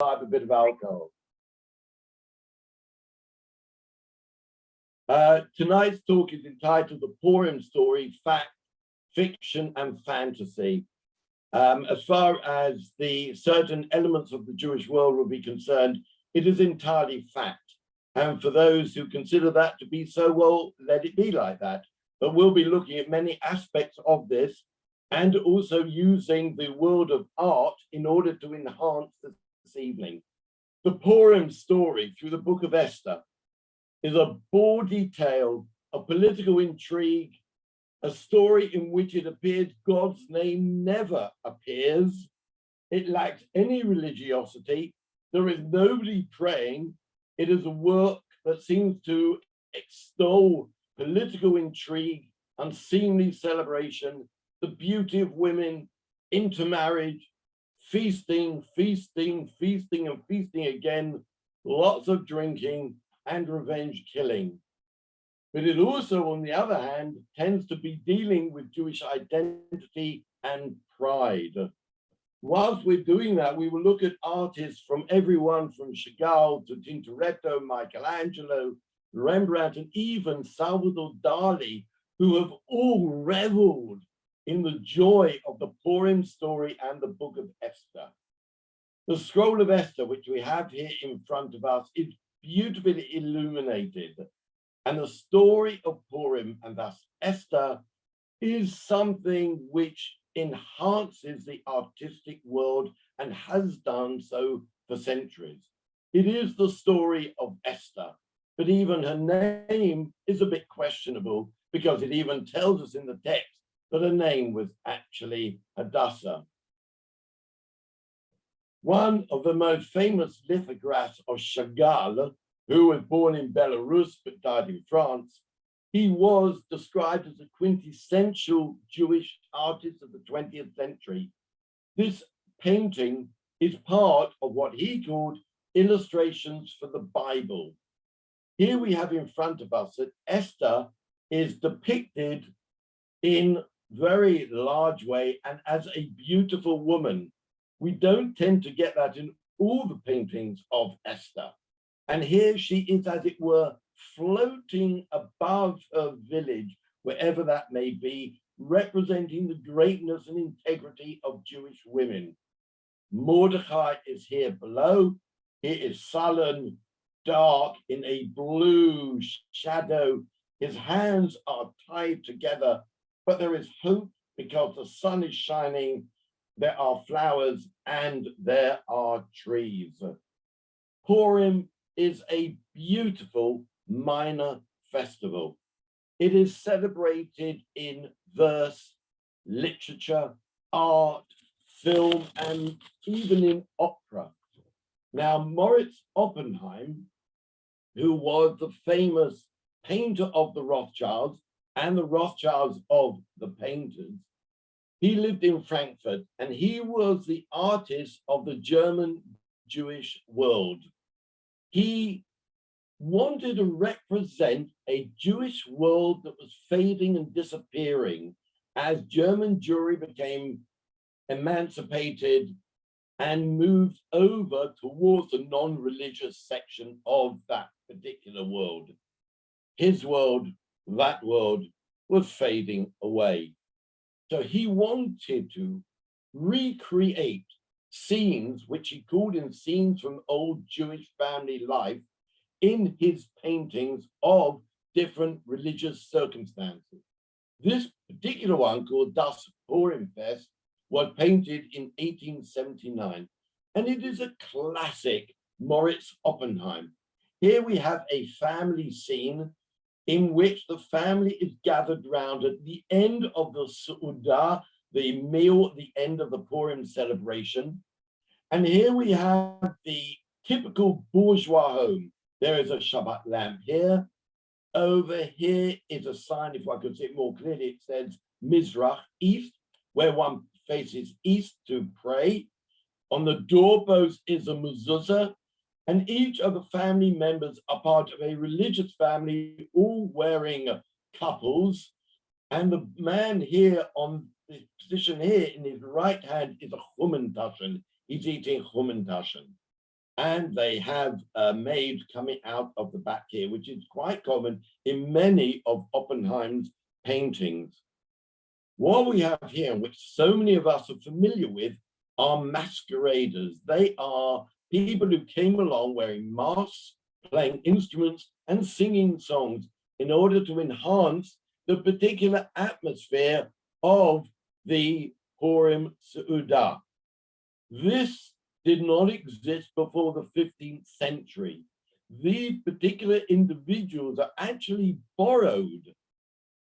a bit of alcohol. Tonight's talk is entitled The Purim Story, Fact, Fiction and Fantasy. As far as the certain elements of the Jewish world will be concerned, it is entirely fact. And for those who consider that to be so, well, let it be like that. But we'll be looking at many aspects of this and also using the world of art in order to enhance this evening. The Purim story through the book of Esther is a bawdy tale of political intrigue, a story in which it appears God's name never appears. It lacks any religiosity. There is nobody praying. It is a work that seems to extol political intrigue, unseemly celebration, the beauty of women, intermarriage, feasting, feasting, feasting, and feasting again, lots of drinking and revenge killing. But it also, on the other hand, tends to be dealing with Jewish identity and pride. Whilst we're doing that, we will look at artists from everyone from Chagall to Tintoretto, Michelangelo, Rembrandt, and even Salvador Dali, who have all reveled in the joy of the Purim story and the book of Esther. The scroll of Esther, which we have here in front of us, is beautifully illuminated. And the story of Purim, and thus Esther, is something which enhances the artistic world and has done so for centuries. It is the story of Esther, but even her name is a bit questionable because it even tells us in the text that her name was actually Hadassah. One of the most famous lithographs of Chagall, who was born in Belarus but died in France, he was described as a quintessential Jewish artist of the 20th century. This painting is part of what he called illustrations for the Bible. Here we have in front of us that Esther is depicted in very large way and as a beautiful woman. We don't tend to get that in all the paintings of Esther. And here she is, as it were, floating above her village, wherever that may be, representing the greatness and integrity of Jewish women. Mordecai is here below. He is sullen, dark, in a blue shadow. His hands are tied together, but there is hope because the sun is shining, there are flowers, and there are trees. Purim is a beautiful minor festival. It is celebrated in verse, literature, art, film, and even in opera. Now, Moritz Oppenheim, who was the famous painter of the Rothschilds and the Rothschilds of the painters, he lived in Frankfurt and he was the artist of the German Jewish world. He wanted to represent a Jewish world that was fading and disappearing as German Jewry became emancipated and moved over towards the non-religious section of that particular world. His world, that world, was fading away. So he wanted to recreate scenes, which he called in scenes from old Jewish family life, in his paintings of different religious circumstances. This particular one, called Das Purim Fest, was painted in 1879, and it is a classic Moritz Oppenheim. Here we have a family scene in which the family is gathered round at the end of the Su'udah, the meal at the end of the Purim celebration. And here we have the typical bourgeois home. There is a Shabbat lamp here. Over here is a sign, if I could see it more clearly, it says Mizrach, east, where one faces east to pray. On the doorpost is a mezuzah, and each of the family members are part of a religious family, all wearing couples. And the man here on this position here in his right hand is a Chummentaschen. He's eating Chummentaschen. and they have made coming out of the back here, which is quite common in many of Oppenheim's paintings. What we have here, and which so many of us are familiar with, are masqueraders. They are people who came along wearing masks, playing instruments, and singing songs in order to enhance the particular atmosphere of the Purim Seudah. This did not exist before the 15th century. These particular individuals are actually borrowed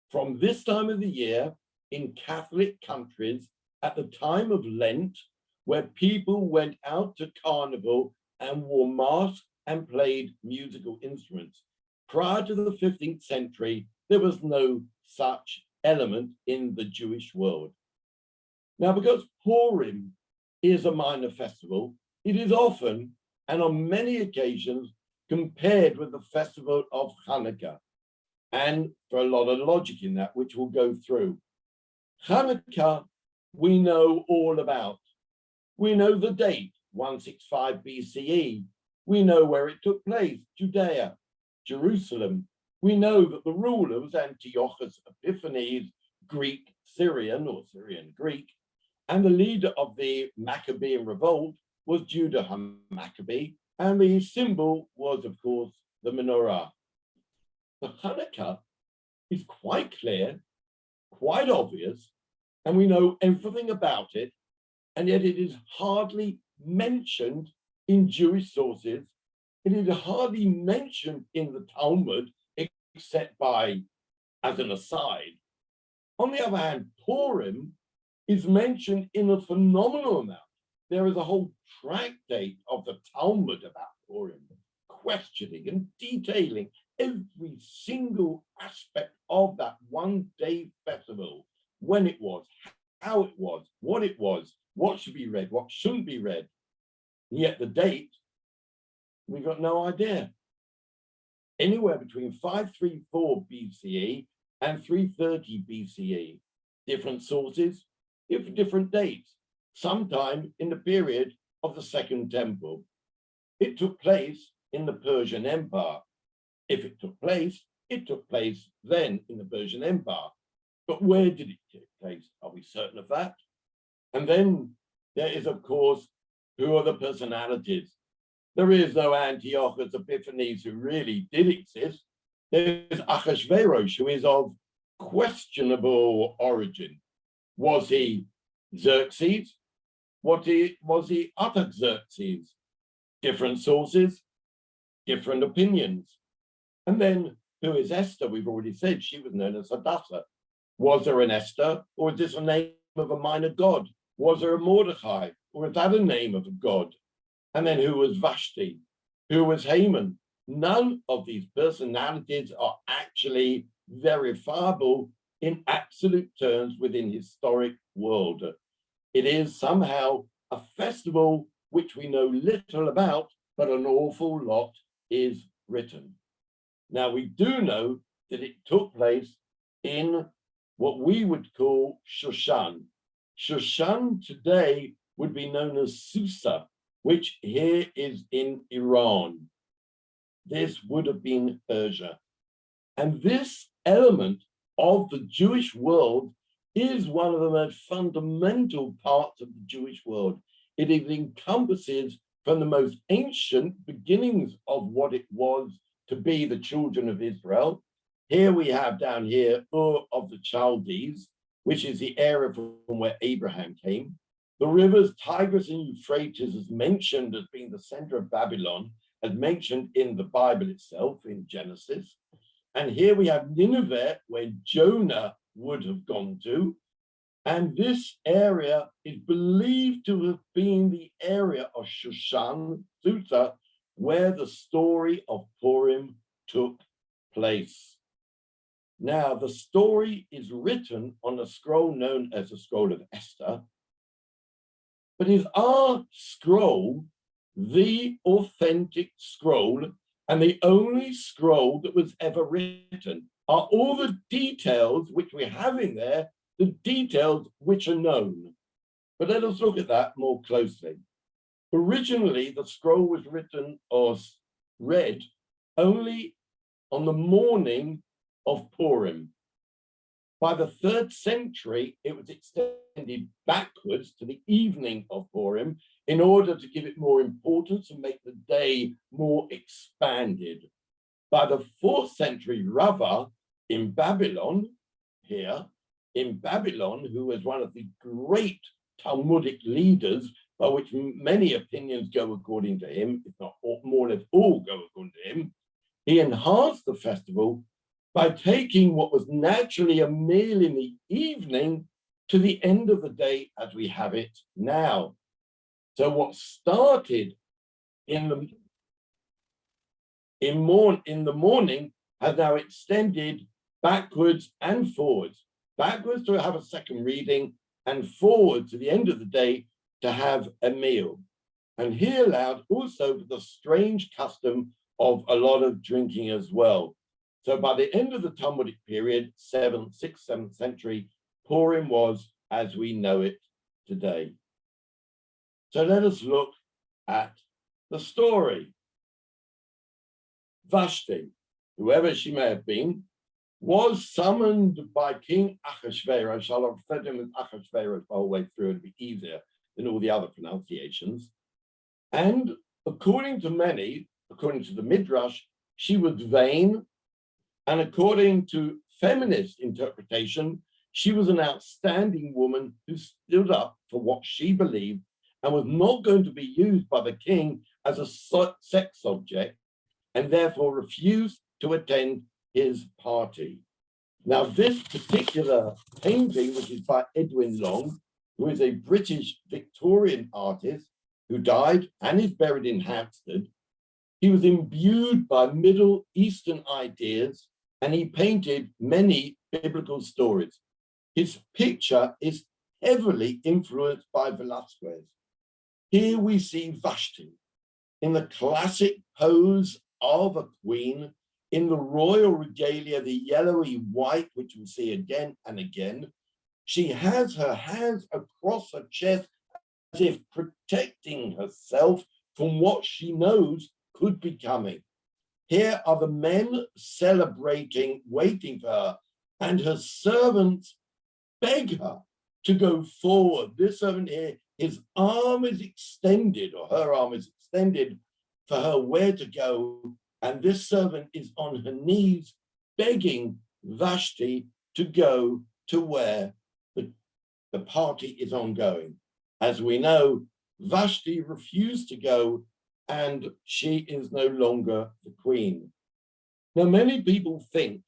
from this time of the year in Catholic countries at the time of Lent, where people went out to carnival and wore masks and played musical instruments. Prior to the 15th century, there was no such element in the Jewish world. Now, because Purim is a minor festival, it is often and on many occasions compared with the festival of Hanukkah. And for a lot of logic in that, which we'll go through. Hanukkah, we know all about. We know the date, 165 BCE. We know where it took place, Judea, Jerusalem. We know that the ruler was Antiochus Epiphanes, Greek Syrian or Syrian Greek, and the leader of the Maccabean revolt was Judah Maccabee, and the symbol was, of course, the menorah. The Hanukkah is quite clear, quite obvious, and we know everything about it, and yet it is hardly mentioned in Jewish sources. It is hardly mentioned in the Talmud, except by, as an aside. On the other hand, Purim is mentioned in a phenomenal amount. There is a whole tractate of the Talmud about Purim, questioning and detailing every single aspect of that one-day festival, when it was, how it was, what should be read, what shouldn't be read. And yet the date, we've got no idea. Anywhere between 534 BCE and 330 BCE. Different sources, different dates, sometime in the period of the Second Temple. It took place in the Persian Empire. If it took place then in the Persian Empire. But where did it take place? Are we certain of that? And then there is, of course, who are the personalities? There is no Antiochus Epiphanes who really did exist. There's Ahasuerus, who is of questionable origin. Was he Xerxes? Was he Artaxerxes? Different sources, different opinions. And then who is Esther? We've already said she was known as Hadassah. Was there an Esther, or is this a name of a minor god? Was there a Mordecai, or is that a name of a god? And then who was Vashti? Who was Haman? None of these personalities are actually verifiable in absolute terms within historic world. It is somehow a festival which we know little about, but an awful lot is written. Now, we do know that it took place in what we would call Shushan. Shushan today would be known as Susa, which here is in Iran. This would have been Persia. And this element of the Jewish world is one of the most fundamental parts of the Jewish world. It encompasses from the most ancient beginnings of what it was to be the children of Israel. Here we have down here Ur of the Chaldees, which is the area from where Abraham came. The rivers Tigris and Euphrates is mentioned as being the center of Babylon, as mentioned in the Bible itself in Genesis. And here we have Nineveh, where Jonah would have gone to. And this area is believed to have been the area of Shushan, Susa, where the story of Purim took place. Now, the story is written on a scroll known as the Scroll of Esther, but is our scroll the authentic scroll and the only scroll that was ever written? Are all the details which we have in there the details which are known? But let us look at that more closely. Originally, the scroll was written or read only on the morning of Purim. By the 3rd century, it was extended backwards to the evening of Purim in order to give it more importance and make the day more expanded. By the 4th century, Rava in Babylon, who was one of the great Talmudic leaders, by which many opinions go according to him, if not more or less all go according to him, he enhanced the festival by taking what was naturally a meal in the evening to the end of the day as we have it now. So what started in the morning has now extended backwards and forwards. Backwards to have a second reading, and forward to the end of the day to have a meal. And he allowed also the strange custom of a lot of drinking as well. So by the end of the Talmudic period, 6th, 7th century, Purim was as we know it today. So let us look at the story. Vashti, whoever she may have been, was summoned by King Achashverosh. I'll refer to him as Achashverosh the whole way through, it'll be easier than all the other pronunciations. And according to many, according to the Midrash, she was vain. And according to feminist interpretation, she was an outstanding woman who stood up for what she believed and was not going to be used by the king as a sex object, and therefore refused to attend his party. Now, this particular painting, which is by Edwin Long, who is a British Victorian artist who died and is buried in Hampstead, he was imbued by Middle Eastern ideas, and he painted many biblical stories. His picture is heavily influenced by Velázquez. Here we see Vashti in the classic pose of a queen, in the royal regalia, the yellowy white, which we see again and again. She has her hands across her chest as if protecting herself from what she knows could be coming. Here are the men celebrating, waiting for her, and her servants beg her to go forward. This servant here, his arm is extended, or her arm is extended for her where to go. And this servant is on her knees begging Vashti to go to where the party is ongoing. As we know, Vashti refused to go, and she is no longer the queen. Now, many people think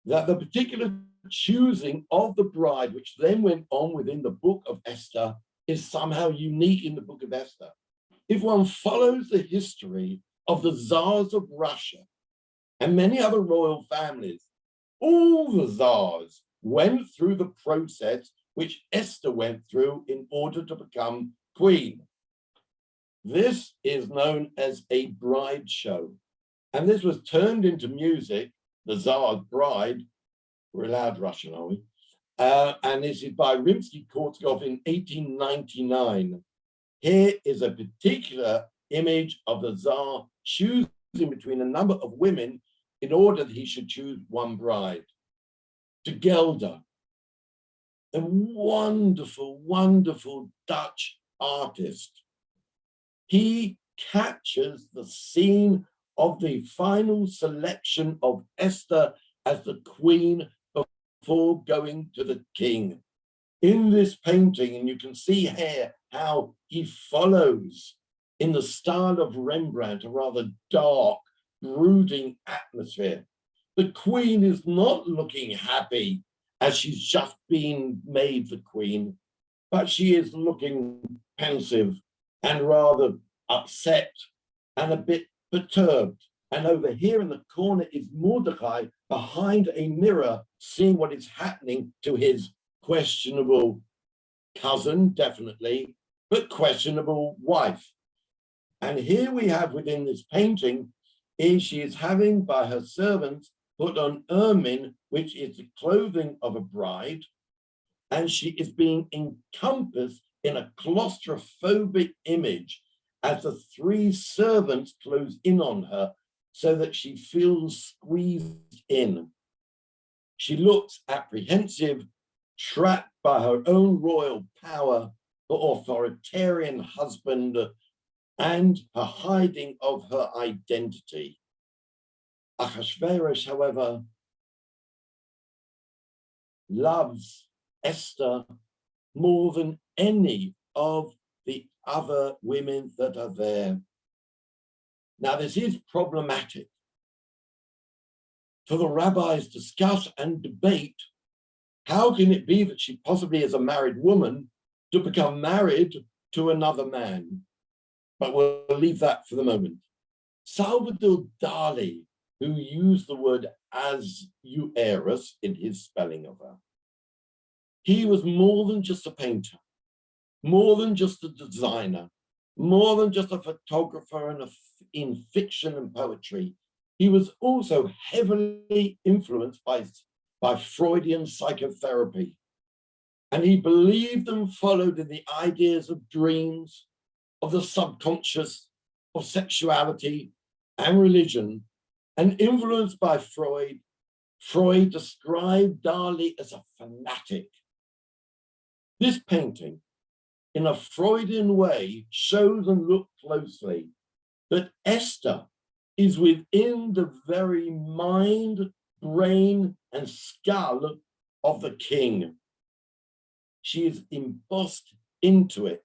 that the particular choosing of the bride, which then went on within the book of Esther, is somehow unique in the book of Esther. If one follows the history of the Tsars of Russia and many other royal families, all the Tsars went through the process which Esther went through in order to become queen. This is known as a bride show. And this was turned into music, the Tsar's Bride. We're allowed Russian, are we? And this is by Rimsky-Korsakov in 1899. Here is a particular image of the Tsar choosing between a number of women in order that he should choose one bride. To Gelder, a wonderful, wonderful Dutch artist. He captures the scene of the final selection of Esther as the queen before going to the king. In this painting, and you can see here how he follows in the style of Rembrandt, a rather dark, brooding atmosphere. The queen is not looking happy as she's just been made the queen, but she is looking pensive and rather upset and a bit perturbed. And over here in the corner is Mordecai behind a mirror, seeing what is happening to his questionable cousin, definitely, but questionable wife. And here we have within this painting is she is having by her servants put on ermine, which is the clothing of a bride, and she is being encompassed in a claustrophobic image as the three servants close in on her so that she feels squeezed in. She looks apprehensive, trapped by her own royal power, her authoritarian husband, and her hiding of her identity. Ahasuerus, however, loves Esther more than any of the other women that are there. Now, this is problematic. For the rabbis discuss and debate, how can it be that she possibly is a married woman to become married to another man? But we'll leave that for the moment. Salvador Dali, who used the word Ahasuerus in his spelling of her, he was more than just a painter, more than just a designer, more than just a photographer in fiction and poetry. He was also heavily influenced by Freudian psychotherapy. And he believed and followed in the ideas of dreams, of the subconscious, of sexuality and religion. And influenced by Freud, Freud described Dali as a fanatic. This painting, in a Freudian way, shows and looks closely that Esther is within the very mind, brain, and skull of the king. She is embossed into it.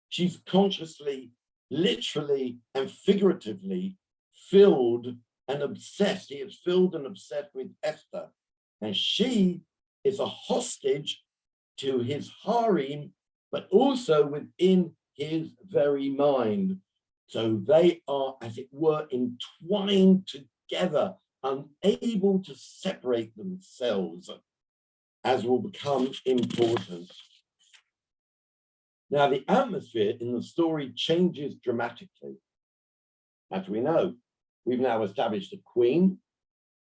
She's consciously, literally, and figuratively filled and obsessed. He is filled and obsessed with Esther. And she is a hostage to his harem, but also within his very mind. So they are, as it were, entwined together, unable to separate themselves, as will become important. Now, the atmosphere in the story changes dramatically. As we know, we've now established a queen.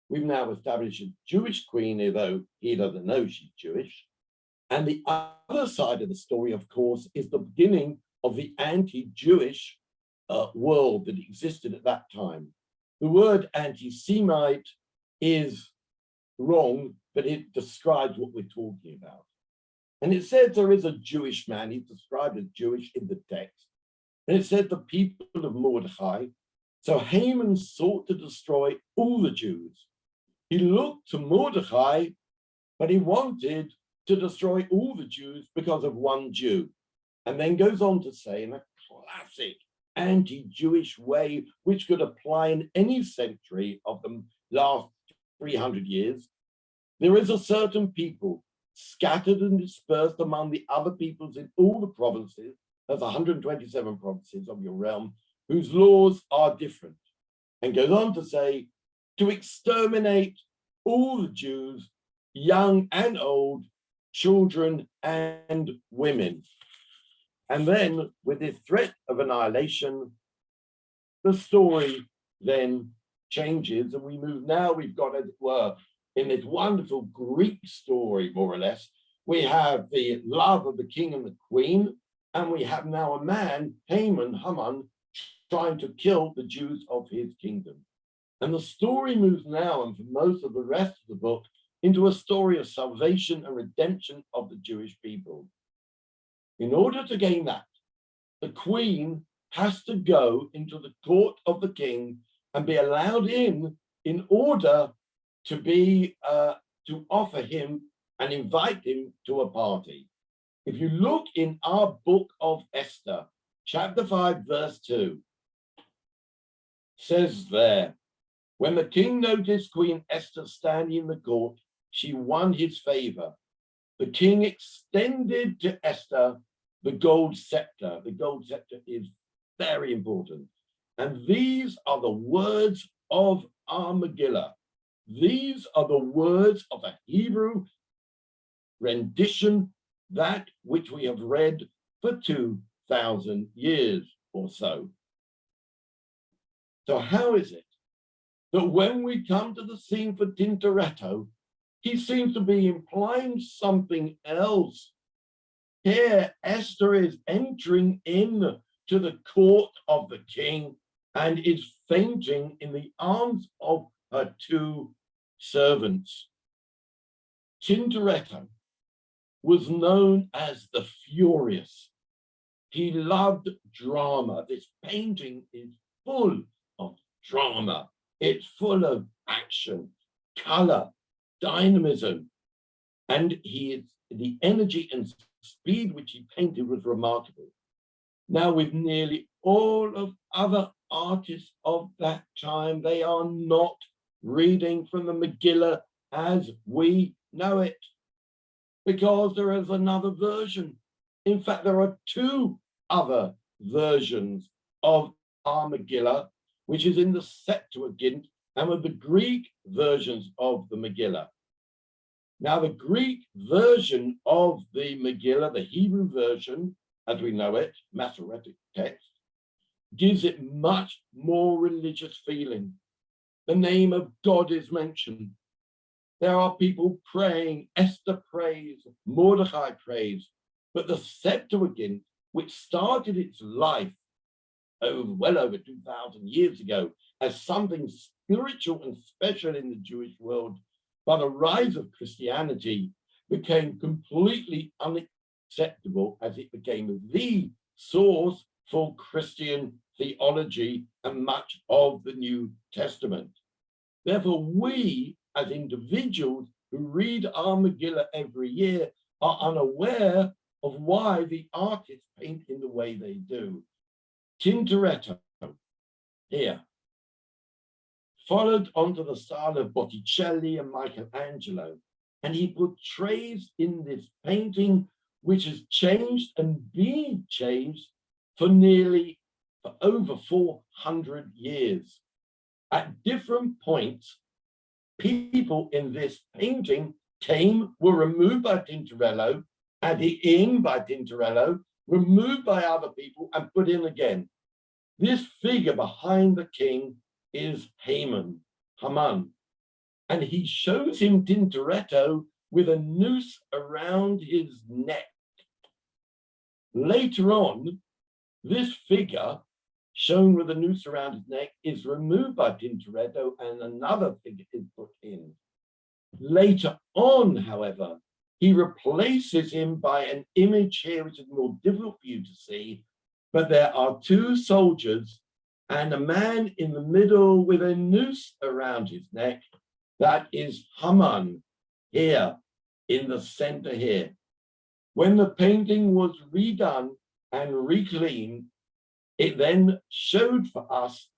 We've now established a Jewish queen, although he doesn't know she's Jewish. And the other side of the story, of course, is the beginning of the anti-Jewish world that existed at that time. The word anti-Semite is wrong, but it describes what we're talking about. And it said there is a Jewish man, he's described as Jewish in the text. And it said the people of Mordechai. So Haman sought to destroy all the Jews. He looked to Mordechai, but he wanted to destroy all the Jews because of one Jew. And then goes on to say, in a classic anti-Jewish way, which could apply in any century of the last 300 years, there is a certain people scattered and dispersed among the other peoples in all the provinces, there's 127 provinces of your realm, whose laws are different. And goes on to say, to exterminate all the Jews, young and old, children and women. And then with this threat of annihilation, the story then changes, and we move now, we've got, as it were, in this wonderful Greek story, more or less, we have the love of the king and the queen, and we have now a man, Haman, trying to kill the Jews of his kingdom. And the story moves now, and for most of the rest of the book, into a story of salvation and redemption of the Jewish people. In order to gain that, the queen has to go into the court of the king and be allowed in order to be to offer him and invite him to a party. If you look in our book of Esther, chapter 5, verse 2, says there, when the king noticed Queen Esther standing in the court, she won his favor. The king extended to Esther the gold scepter. The gold scepter is very important. And these are the words of our Megillah. These are the words of a Hebrew rendition, that which we have read for 2,000 years or so. So how is it that when we come to the scene for Tintoretto, he seems to be implying something else? Here, Esther is entering in to the court of the king and is fainting in the arms of her two servants. Tintoretto was known as the Furious. He loved drama. This painting is full of drama. It's full of action, color, dynamism, and the energy and speed which he painted was remarkable. Now, with nearly all of other artists of that time, they are not reading from the Megillah as we know it, because there is another version. In fact, there are two other versions of our Megillah, which is in the Septuagint and with the Greek versions of the Megillah. Now, the Greek version of the Megillah, the Hebrew version, as we know it, Masoretic text, gives it much more religious feeling. The name of God is mentioned. There are people praying, Esther prays, Mordecai prays, but the Septuagint, which started its life well over 2,000 years ago as something spiritual and special in the Jewish world, by the rise of Christianity, became completely unacceptable as it became the source for Christian theology and much of the New Testament. Therefore, we as individuals who read our Megillah every year are unaware of why the artists paint in the way they do. Tintoretto here followed onto the style of Botticelli and Michelangelo, and he portrays in this painting, which has changed and been changed for over 400 years. At different points, people in this painting were removed by Tintoretto, added in by Tintoretto, removed by other people, and put in again. This figure behind the king is Haman, and he shows him Tintoretto with a noose around his neck. Later on, this figure, shown with a noose around his neck, is removed by Tintoretto and another figure is put in. Later on, however, he replaces him by an image here which is more difficult for you to see, but there are two soldiers and a man in the middle with a noose around his neck. That is Haman here in the center here. When the painting was redone and recleaned, it then showed for us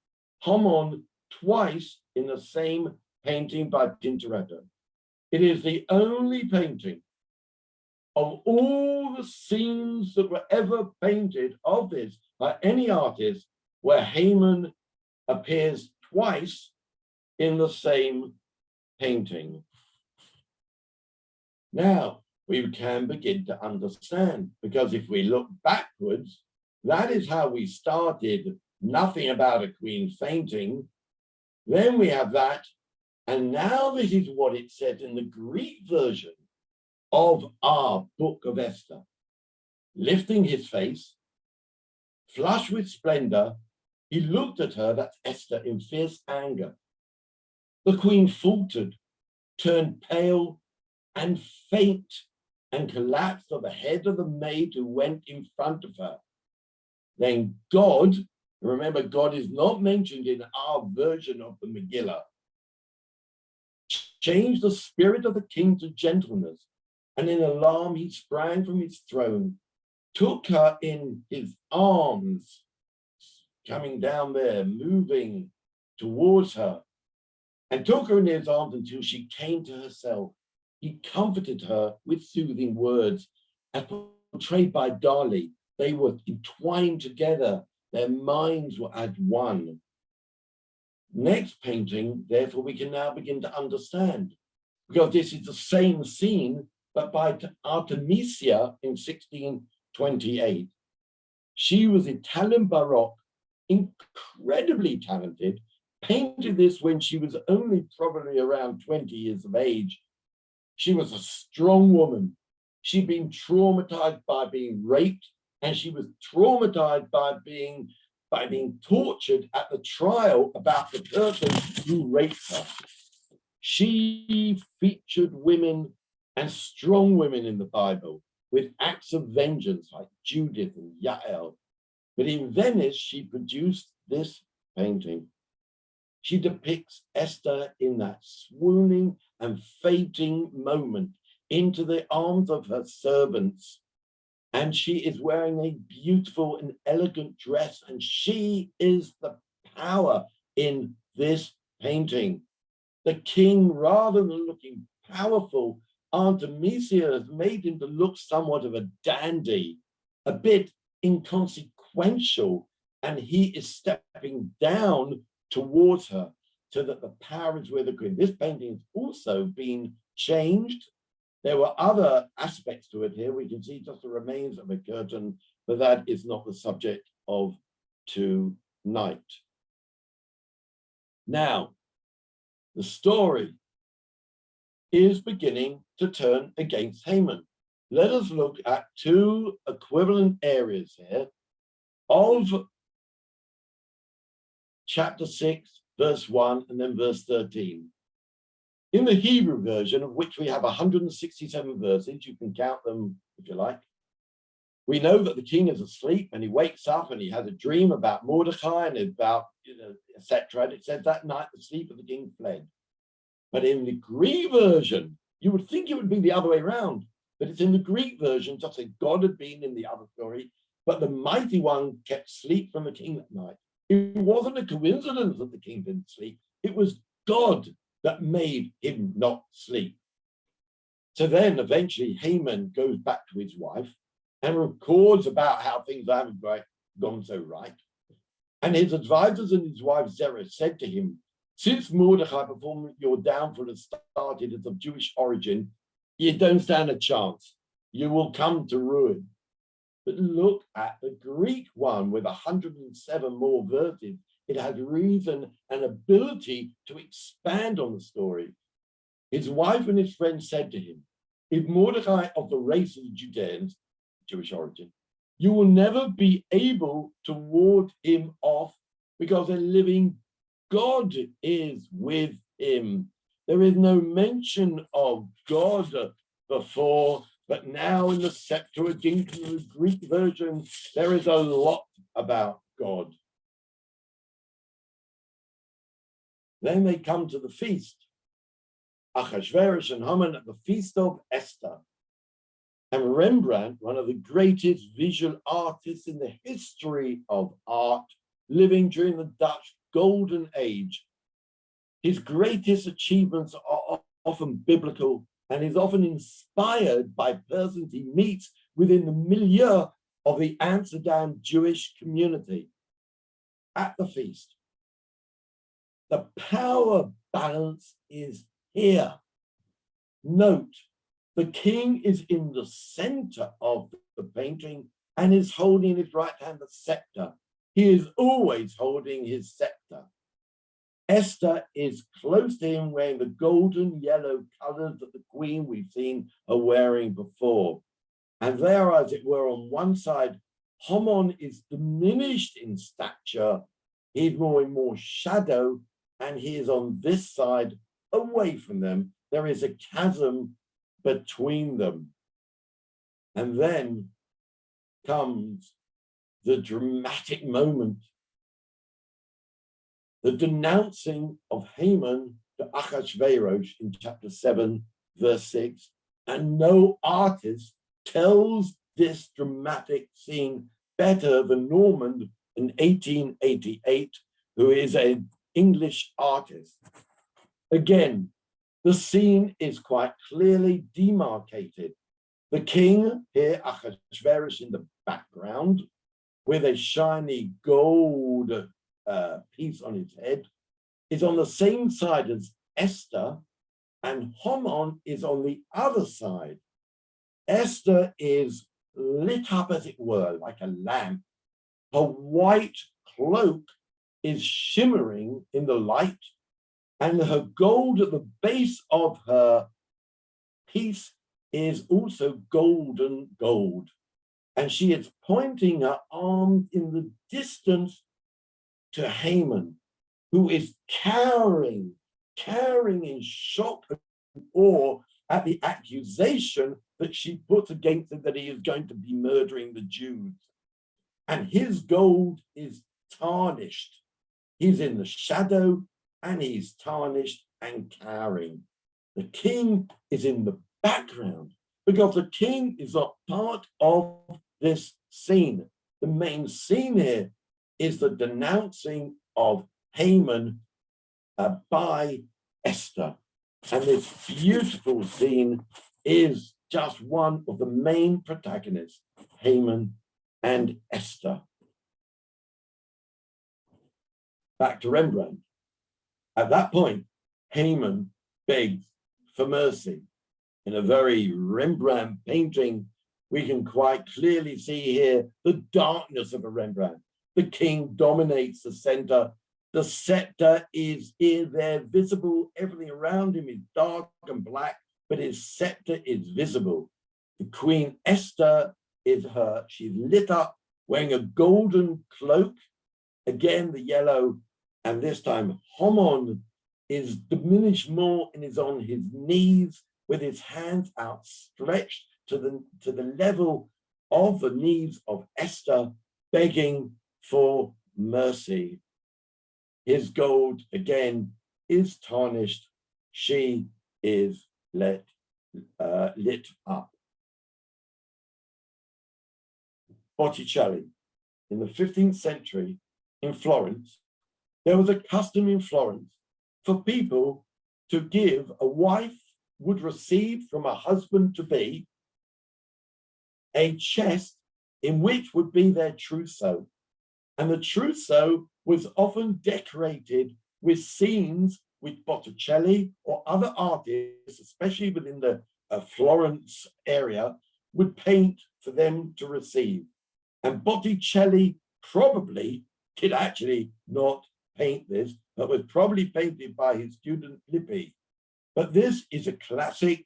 Haman twice in the same painting by Tintoretto. It is the only painting of all the scenes that were ever painted of this by any artist where Haman appears twice in the same painting. Now we can begin to understand, because if we look backwards, that is how we started. Nothing about a queen fainting. Then we have that, and now this is what it says in the Greek version of our book of Esther. Lifting his face, flushed with splendor, he looked at her, that's Esther, in fierce anger. The queen faltered, turned pale and faint, and collapsed on the head of the maid who went in front of her. Then God, remember, God is not mentioned in our version of the Megillah, changed the spirit of the king to gentleness, and in alarm he sprang from his throne, took her in his arms, coming down there, moving towards her, and took her in his arms until she came to herself. He comforted her with soothing words, as portrayed by Dali. They were entwined together. Their minds were as one. Next painting, therefore, we can now begin to understand, because this is the same scene, but by Artemisia in 1628. She was Italian Baroque, incredibly talented, painted this when she was only probably around 20 years of age. She was a strong woman. She'd been traumatized by being raped and she was traumatized by being tortured at the trial about the person who raped her. She featured women and strong women in the Bible with acts of vengeance like Judith and Yael. But in Venice, she produced this painting. She depicts Esther in that swooning and fainting moment into the arms of her servants. And she is wearing a beautiful and elegant dress, and she is the power in this painting. The king, rather than looking powerful, Artemisia has made him to look somewhat of a dandy, a bit inconsequential, and he is stepping down towards her so that the power is with the queen. This painting has also been changed. There were other aspects to it here. We can see just the remains of a curtain, but that is not the subject of tonight. Now, the story is beginning to turn against Haman. Let us look at two equivalent areas here of chapter 6, verse 1, and then verse 13. In the Hebrew version, of which we have 167 verses, you can count them if you like, we know that the king is asleep and he wakes up and he has a dream about Mordecai and about, etc. And it says that night the sleep of the king fled. But in the Greek version, you would think it would be the other way around, but it's in the Greek version, just like God had been in the other story, but the mighty one kept sleep from the king that night. It wasn't a coincidence that the king didn't sleep. It was God that made him not sleep. So then eventually Haman goes back to his wife and records about how things haven't gone so right. And his advisors and his wife Zeresh said to him, since Mordecai, before your downfall has started, is of Jewish origin, you don't stand a chance. You will come to ruin. But look at the Greek one with 107 more verses. It has reason and ability to expand on the story. His wife and his friends said to him, if Mordecai of the race of the Judeans, Jewish origin, you will never be able to ward him off because a living God is with him. There is no mention of God before, but now in the Septuagint, in the Greek version, there is a lot about God. Then they come to the feast. Achashverosh and Haman at the feast of Esther. And Rembrandt, one of the greatest visual artists in the history of art, living during the Dutch Golden Age. His greatest achievements are often biblical and is often inspired by persons he meets within the milieu of the Amsterdam Jewish community. At the feast, the power balance is here. Note, the king is in the center of the painting and is holding in his right hand the scepter. He is always holding his scepter. Esther is close to him wearing the golden yellow colors that the queen we've seen her wearing before. And there, as it were, on one side, Haman is diminished in stature. He's more and more shadow, and he is on this side away from them. There is a chasm between them. And then comes the dramatic moment, the denouncing of Haman to Achashverosh in chapter 7, verse 6. And no artist tells this dramatic scene better than Norman in 1888, who is an English artist. Again, the scene is quite clearly demarcated. The king, here Achashverosh in the background, with a shiny gold piece on his head, is on the same side as Esther, and Haman is on the other side. Esther is lit up, as it were, like a lamp. Her white cloak is shimmering in the light, and her gold at the base of her piece is also golden gold. and she is pointing her arm in the distance to Haman, who is cowering in shock and awe at the accusation that she puts against him, that he is going to be murdering the Jews. And his gold is tarnished. He's in the shadow and he's tarnished and cowering. The king is in the background because the king is not part of this scene. The main scene here is the denouncing of Haman by Esther. And this beautiful scene is just one of the main protagonists, Haman and Esther. Back to Rembrandt. At that point, Haman begs for mercy. In a very Rembrandt painting, we can quite clearly see here the darkness of a Rembrandt. The king dominates the center. The scepter is there, visible. Everything around him is dark and black, but his scepter is visible. The Queen Esther she's lit up, wearing a golden cloak. Again, the yellow, and this time Haman is diminished more and is on his knees with his hands outstretched to the level of the knees of Esther, begging for mercy. His gold again is tarnished. She is lit up. Botticelli. In the 15th century in Florence, there was a custom in Florence for people to give, a wife would receive from a husband-to-be a chest in which would be their trousseau. And the trousseau was often decorated with scenes which Botticelli or other artists, especially within the Florence area, would paint for them to receive. And Botticelli probably did actually not paint this, but was probably painted by his student Lippi. But this is a classic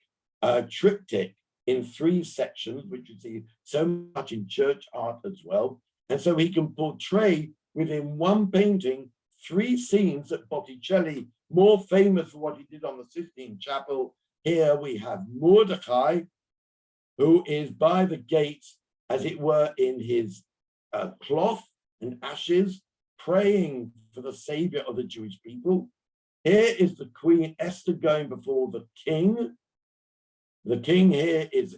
triptych in 3 sections, which you see so much in church art as well. And so he can portray within one painting 3 scenes that Botticelli, more famous for what he did on the Sistine Chapel. Here we have Mordecai, who is by the gates, as it were, in his cloth and ashes, praying for the savior of the Jewish people. Here is the Queen Esther going before the king. The king here is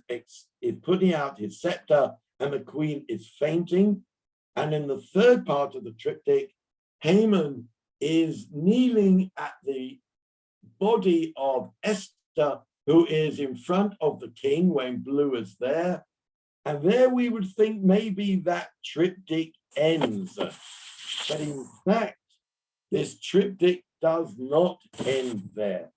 putting out his scepter and the queen is fainting. And in the third part of the triptych, Haman is kneeling at the body of Esther, who is in front of the king, wearing blue as there. And there we would think maybe that triptych ends. But in fact, this triptych does not end there.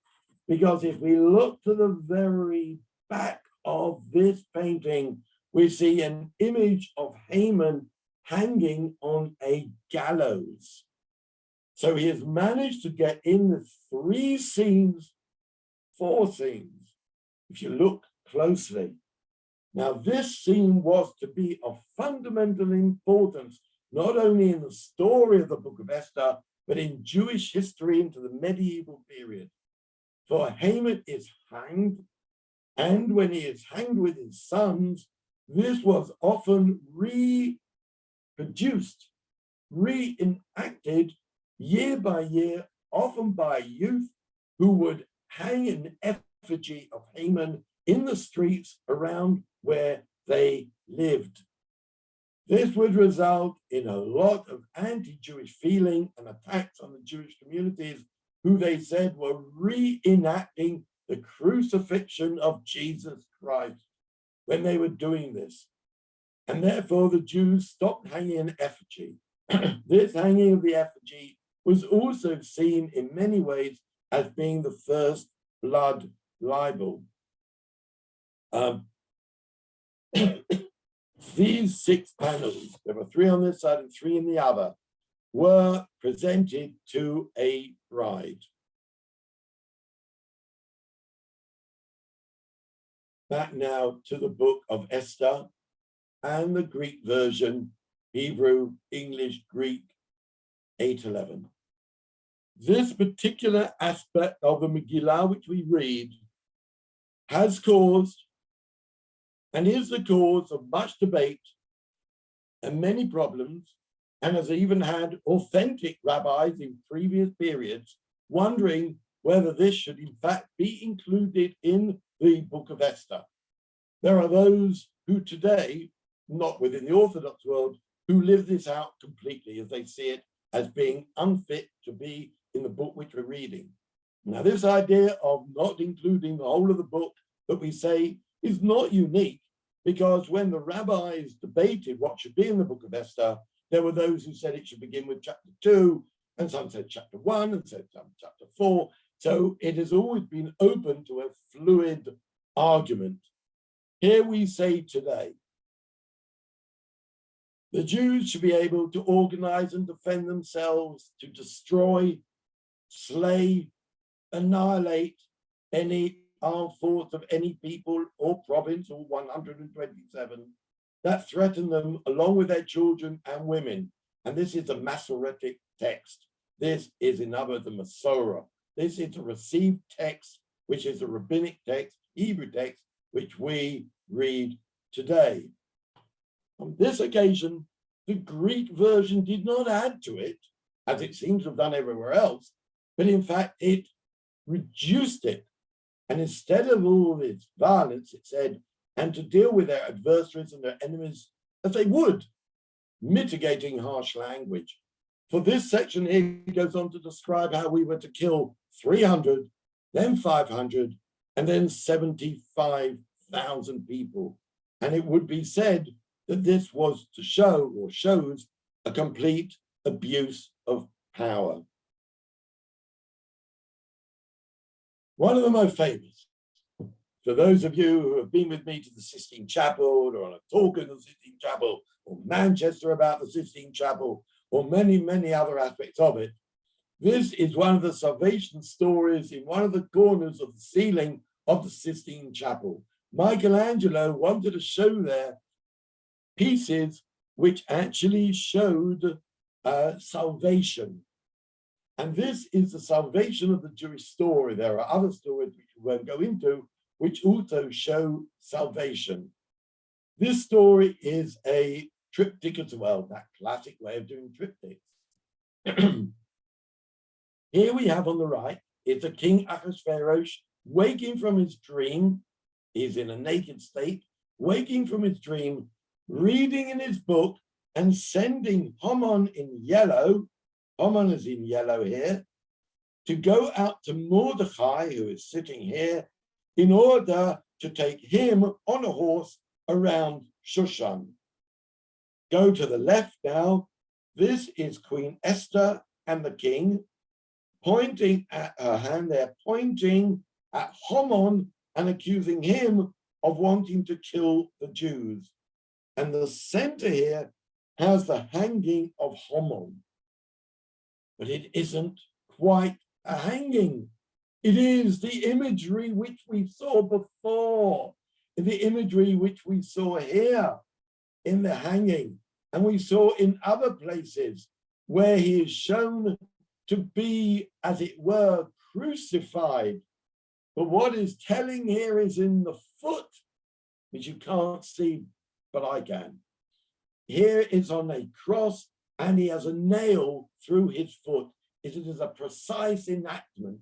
Because if we look to the very back of this painting, we see an image of Haman hanging on a gallows. So he has managed to get in the 3 scenes, 4 scenes, if you look closely. Now, this scene was to be of fundamental importance, not only in the story of the Book of Esther, but in Jewish history into the medieval period. For Haman is hanged, and when he is hanged with his sons, this was often reproduced, reenacted year by year, often by youth who would hang an effigy of Haman in the streets around where they lived. This would result in a lot of anti-Jewish feeling and attacks on the Jewish communities, who they said were reenacting the crucifixion of Jesus Christ when they were doing this. And therefore the Jews stopped hanging an effigy. This hanging of the effigy was also seen in many ways as being the first blood libel. These 6 panels, there were 3 on this side and 3 in the other, were presented to a bride. Back now to the book of Esther and the Greek version, Hebrew, English, Greek, 8:11. This particular aspect of the Megillah which we read has caused and is the cause of much debate and many problems, and has even had authentic rabbis in previous periods wondering whether this should in fact be included in the Book of Esther. There are those who today, not within the Orthodox world, who live this out completely as they see it as being unfit to be in the book which we're reading. Now, this idea of not including the whole of the book that we say is not unique, because when the rabbis debated what should be in the Book of Esther, there were those who said it should begin with chapter 2, and some said chapter 1, and said some chapter 4. So it has always been open to a fluid argument. Here we say today, the Jews should be able to organize and defend themselves, to destroy, slay, annihilate any armed force of any people or province, or 127, that threaten them along with their children and women. And this is a Masoretic text. This is in other the Masorah. This is a received text, which is a rabbinic text, Hebrew text, which we read today. On this occasion, the Greek version did not add to it, as it seems to have done everywhere else, but in fact, it reduced it. And instead of all this violence, it said, and to deal with their adversaries and their enemies as they would, mitigating harsh language. For this section here, it goes on to describe how we were to kill 300, then 500, and then 75,000 people. And it would be said that this was to show, or shows, a complete abuse of power. One of the most famous, for those of you who have been with me to the Sistine Chapel, or on a talk in the Sistine Chapel, or Manchester about the Sistine Chapel, or many, many other aspects of it, this is one of the salvation stories in one of the corners of the ceiling of the Sistine Chapel. Michelangelo wanted to show there pieces which actually showed salvation. And this is the salvation of the Jewish story. There are other stories which we won't go into, which also show salvation. This story is a triptych as well, that classic way of doing triptychs. Here we have on the right, it's a King Ahasuerus waking from his dream. He's in a naked state, waking from his dream, reading in his book, and sending Haman in yellow, Haman is in yellow here, to go out to Mordechai, who is sitting here, in order to take him on a horse around Shushan. Go to the left now. This is Queen Esther and the king, pointing at her hand. They're pointing at Haman and accusing him of wanting to kill the Jews. And the center here has the hanging of Haman. But it isn't quite a hanging. It is the imagery which we saw before, the imagery which we saw here in the hanging, and we saw in other places where he is shown to be, as it were, crucified. But what is telling here is in the foot, which you can't see, but I can. Here is on a cross, and he has a nail through his foot. It is a precise enactment.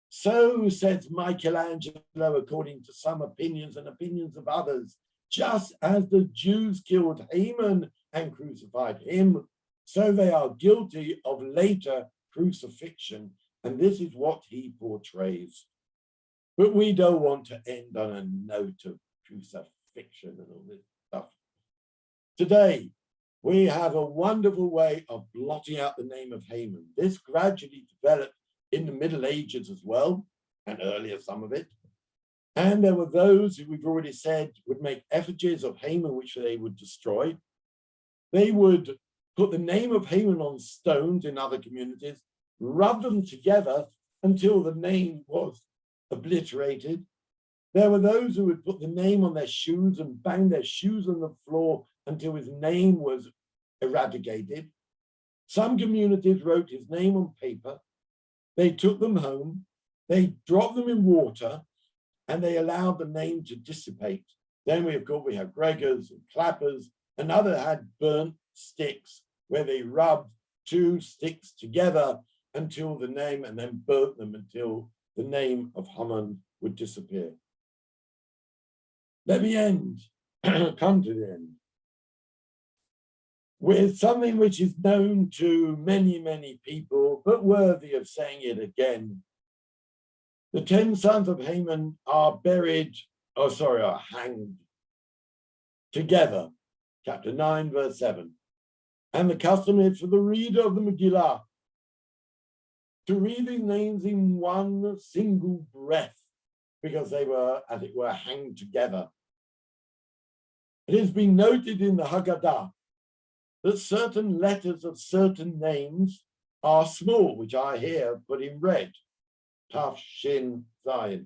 So says Michelangelo, according to some opinions and opinions of others, just as the Jews killed Haman and crucified him, so they are guilty of later crucifixion. And this is what he portrays. But we don't want to end on a note of crucifixion and all this stuff. Today, we have a wonderful way of blotting out the name of Haman. This gradually developed in the Middle Ages as well, and earlier some of it. And there were those who we've already said would make effigies of Haman, which they would destroy. They would put the name of Haman on stones in other communities, rub them together until the name was obliterated. There were those who would put the name on their shoes and bang their shoes on the floor until his name was eradicated. Some communities wrote his name on paper. They took them home, they dropped them in water, and they allowed the name to dissipate. Then we have Gregors and Clappers. Another had burnt sticks where they rubbed two sticks together until the name, and then burnt them until the name of Haman would disappear. Let me come to the end, with something which is known to many, many people, but worthy of saying it again. The 10 sons of Haman are hanged together, chapter 9, verse 7. And the custom is for the reader of the Megillah to read these names in one single breath, because they were, as it were, hanged together. It has been noted in the Haggadah that certain letters of certain names are small, which I here put in red, Taf, Shin, Zayin.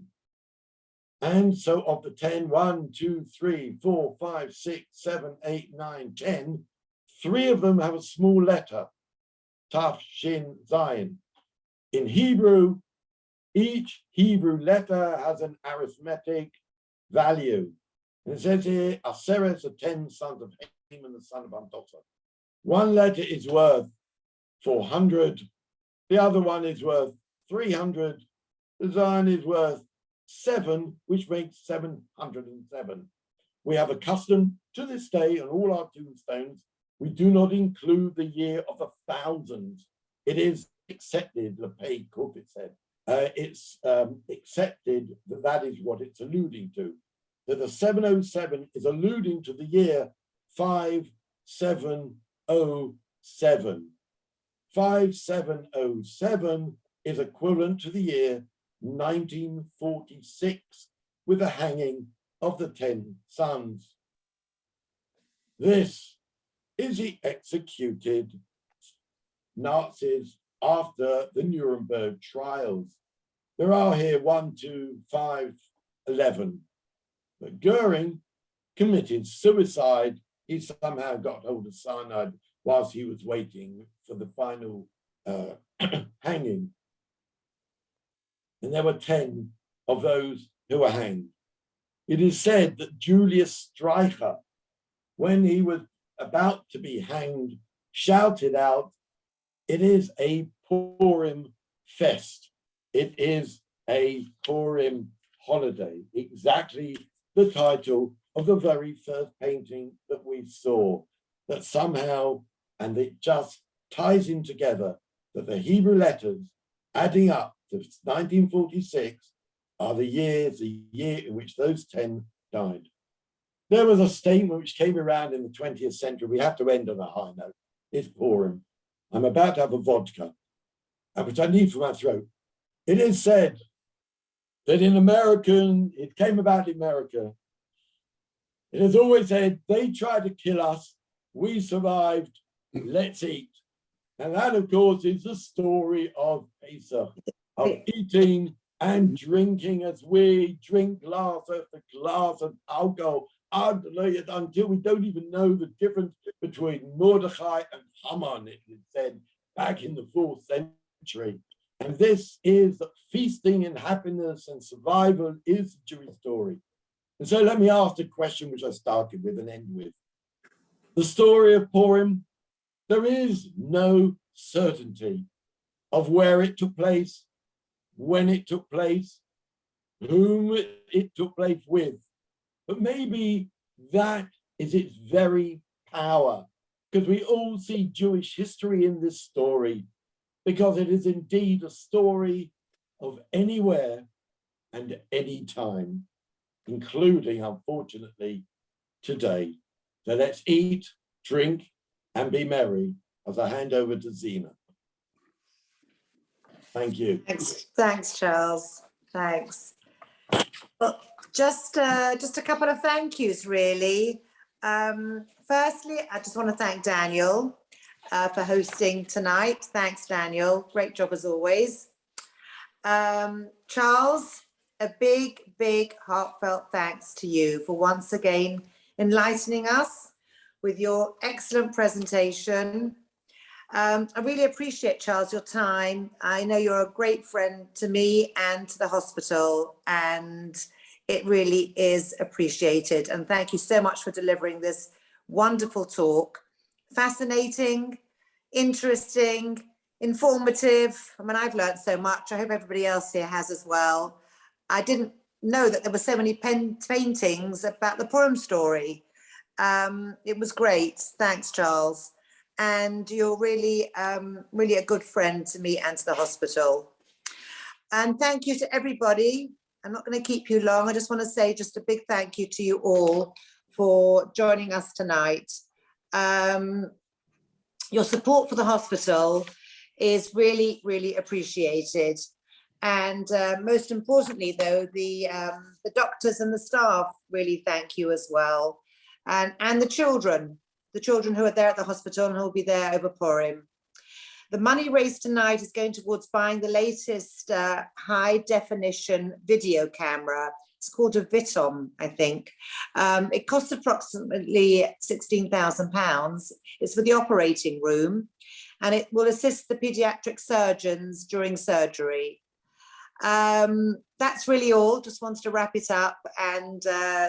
And so of the 10, 1, 2, 3, 4, 5, 6, 7, 8, 9, 10, 3 of them have a small letter, Taf, Shin, Zayin. In Hebrew, each Hebrew letter has an arithmetic value. And it says here, Aseret, the 10 sons of Haman, the son of Hamtosa. One letter is worth 400, the other one is worth 300, the Zion is worth 7, which makes 707. We have a custom to this day on all our tombstones. We do not include the year of the thousands. It is accepted, Lepay Corpus said, it's accepted that that is what it's alluding to. That the 707 is alluding to the year 5707. 5707 is equivalent to the year 1946, with the hanging of the 10 sons. This is the executed Nazis after the Nuremberg trials. There are here 1, 2, 5, 11. But Goering committed suicide. He somehow got hold of cyanide whilst he was waiting for the final hanging. And there were 10 of those who were hanged. It is said that Julius Streicher, when he was about to be hanged, shouted out, "It is a Purim fest. It is a Purim holiday." Exactly the title of the very first painting that we saw, that somehow, and it just ties in together, that the Hebrew letters adding up to 1946 are the year in which those 10 died. There was a statement which came around in the 20th century. We have to end on a high note. It's Purim. I'm about to have a vodka, which I need for my throat. It is said that it came about in America. It has always said, they tried to kill us, we survived, let's eat. And that, of course, is the story of Pesach, of eating and drinking as we drink glass after glass of alcohol until we don't even know the difference between Mordechai and Haman, it is said back in the 4th century. And this is feasting and happiness and survival is the Jewish story. And so let me ask the question which I started with and end with. The story of Purim, there is no certainty of where it took place, when it took place, whom it took place with. But maybe that is its very power, because we all see Jewish history in this story, because it is indeed a story of anywhere and any time, including, unfortunately, today. So let's eat, drink, and be merry as I hand over to Zena. Thank you. Thanks, Charles. Thanks. Well, just a couple of thank yous, really. Firstly, I just want to thank Daniel for hosting tonight. Thanks, Daniel. Great job as always. Charles, a big, heartfelt thanks to you for once again enlightening us with your excellent presentation. I really appreciate, Charles, your time. I know you're a great friend to me and to the hospital, and it really is appreciated. And thank you so much for delivering this wonderful talk. Fascinating, interesting, informative. I mean, I've learned so much. I hope everybody else here has as well. I didn't know that there were so many paintings about the Purim story. It was great. Thanks, Charles. And you're really, really a good friend to me and to the hospital. And thank you to everybody. I'm not going to keep you long. I just want to say just a big thank you to you all for joining us tonight. Your support for the hospital is really, really appreciated. And most importantly, though, the doctors and the staff really thank you as well. And the children who are there at the hospital and who will be there over Purim. The money raised tonight is going towards buying the latest high definition video camera. It's called a Vitom, I think. It costs approximately £16,000. It's for the operating room, and it will assist the pediatric surgeons during surgery. That's really all. Just wanted to wrap it up and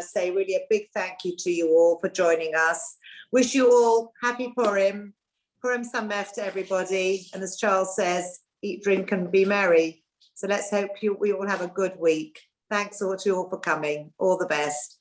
say really a big thank you to you all for joining us. Wish you all happy Purim, Purim Samech to everybody. And as Charles says, eat, drink and be merry. So let's hope we all have a good week. Thanks all to you all for coming. All the best.